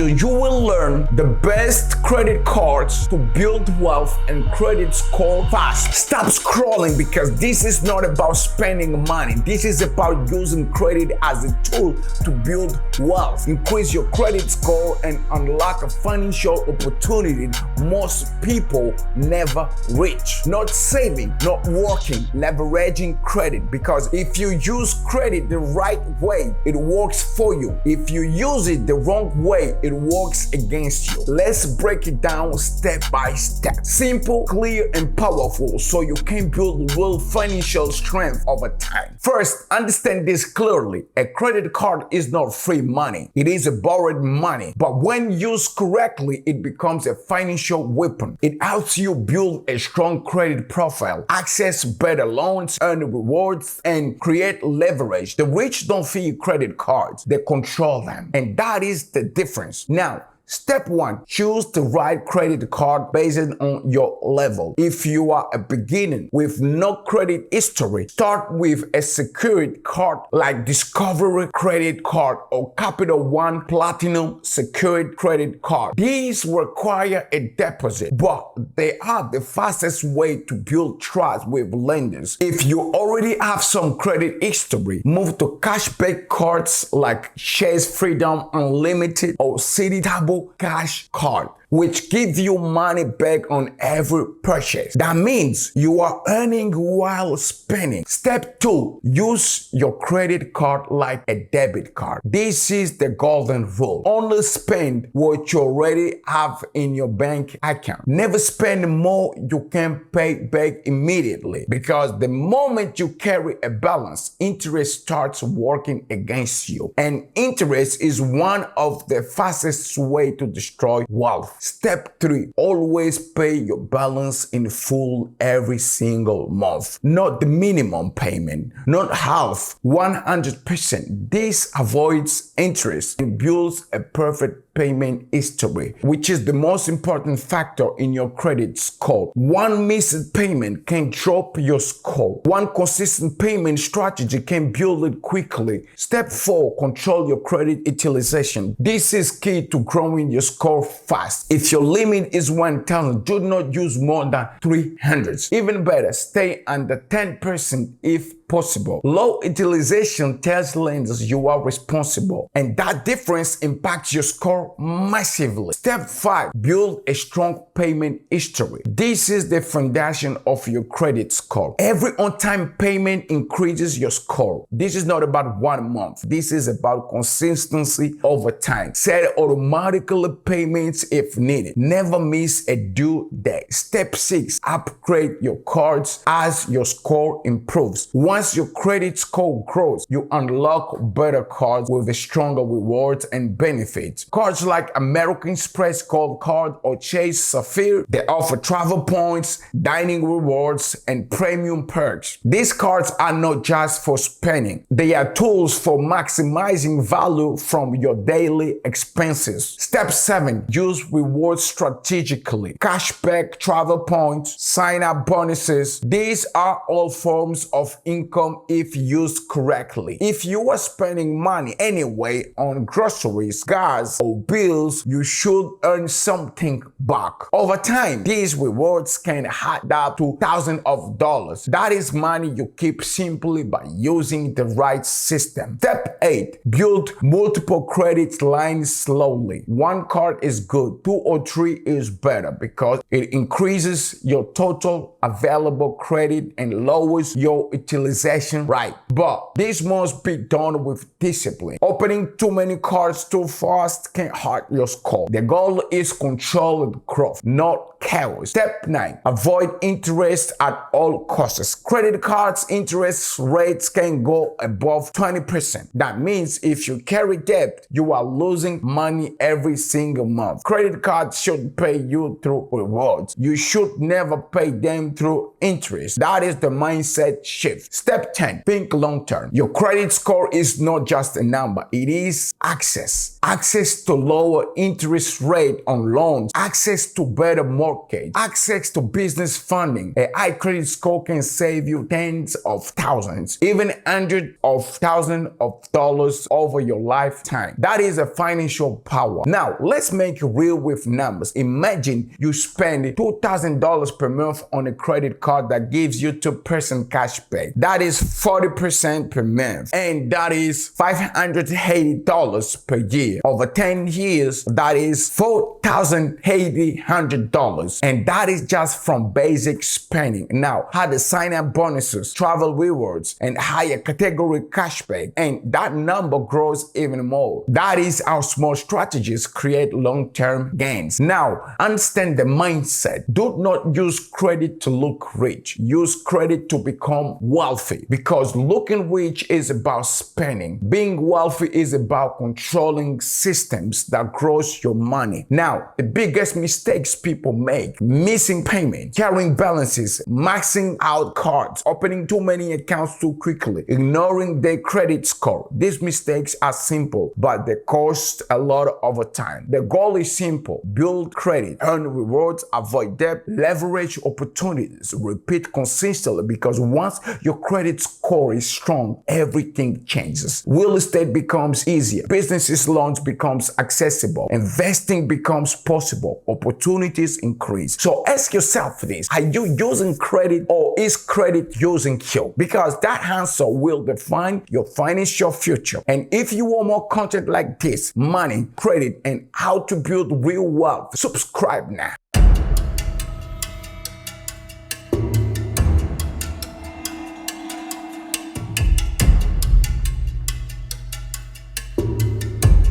video, you will learn the best credit cards to build wealth and credit score fast. Stop scrolling because this is not about spending money. This is about using credit as a tool to build wealth, increase your credit score, and unlock a financial opportunity most people never reach. Not saving, not working, leveraging credit, because if you use credit the right way, it works for you. If you use it the wrong way, it works against you. Let's break it down step by step. Simple, clear, and powerful so you can build real financial strength over time. First, understand this clearly. A credit card is not free money. It is a borrowed money. But when used correctly, it becomes a financial weapon. It helps you build a strong credit profile, access better loans, earn rewards, and create leverage. The rich don't feel credit cards. They control them. And that is the difference. Now, step 1, choose the right credit card based on your level. If you are a beginner with no credit history, start with a secured card like Discovery Credit Card or Capital One Platinum Secured Credit Card. These require a deposit, but they are the fastest way to build trust with lenders. If you already have some credit history, move to cashback cards like Chase Freedom Unlimited or Citadel Cash Card, which gives you money back on every purchase. That means you are earning while spending. Step 2, use your credit card like a debit card. This is the golden rule. Only spend what you already have in your bank account. Never spend more you can pay back immediately, because the moment you carry a balance, interest starts working against you. And interest is one of the fastest ways to destroy wealth. Step 3, always pay your balance in full every single month. Not the minimum payment, not half, 100%. This avoids interest and builds a perfect payment history, which is the most important factor in your credit score. One missed payment can drop your score. One consistent payment strategy can build it quickly. Step 4, control your credit utilization. This is key to growing your score fast. If your limit is 1,000, do not use more than 300. Even better, stay under 10% if possible. Low utilization tells lenders you are responsible, and that difference impacts your score massively. Step 5, build a strong payment history. This is the foundation of your credit score. Every on-time payment increases your score. This is not about 1 month. This is about consistency over time. Set automatically payments if needed. Never miss a due date. Step 6, upgrade your cards as your score improves. Once your credit score grows, you unlock better cards with stronger rewards and benefits. Cards like American Express Gold Card or Chase Sapphire, they offer travel points, dining rewards, and premium perks. These cards are not just for spending. They are tools for maximizing value from your daily expenses. Step 7, use rewards strategically. Cashback, travel points, sign-up bonuses. These are all forms of income if used correctly. If you are spending money anyway on groceries, gas, or bills, you should earn something back. Over time, these rewards can add up to thousands of dollars. That is money you keep simply by using the right system. Step 8, build multiple credit lines slowly. One card is good, 2 or 3 is better, because it increases your total available credit and lowers your utilization rate. But this must be done with discipline. Opening too many cards too fast can hurt your score. The goal is controlled growth, not chaos. Step 9, avoid interest at all costs. Credit cards interest rates can go above 20%. That means if you carry debt, you are losing money every single month. Credit cards should pay you through rewards. You should never pay them through interest. That is the mindset shift. Step 10, think long term. Your credit score is not just a number, it is access. Access to lower interest rate on loans, access to better mortgage mortgage, access to business funding. A high credit score can save you tens of thousands, even hundreds of thousands of dollars over your lifetime. That is a financial power. Now, let's make it real with numbers. Imagine you spend $2,000 per month on a credit card that gives you 2% cashback. That is 40% per month, and that is $580 per year. Over 10 years, that is $4,800, and that is just from basic spending. Now, add the sign-up bonuses, travel rewards, and higher category cashback, and that number grows even more. That is how small strategies create long-term gains. Now, understand the mindset. Do not use credit to look rich. Use credit to become wealthy, because looking rich is about spending. Being wealthy is about controlling systems that grows your money. Now, the biggest mistakes people make: missing payment, carrying balances, maxing out cards, opening too many accounts too quickly, ignoring their credit score. These mistakes are simple, but they cost a lot over time. The goal is simple: build credit, earn rewards, avoid debt, leverage opportunities, repeat consistently, because once your credit score is strong, everything changes. Real estate becomes easier, business loans becomes accessible, investing becomes possible, opportunities increase. So ask yourself this: are you using credit, or is credit using you? Because that answer will define your financial future. And if you want more content like this, money, credit, and how to build real wealth, subscribe now.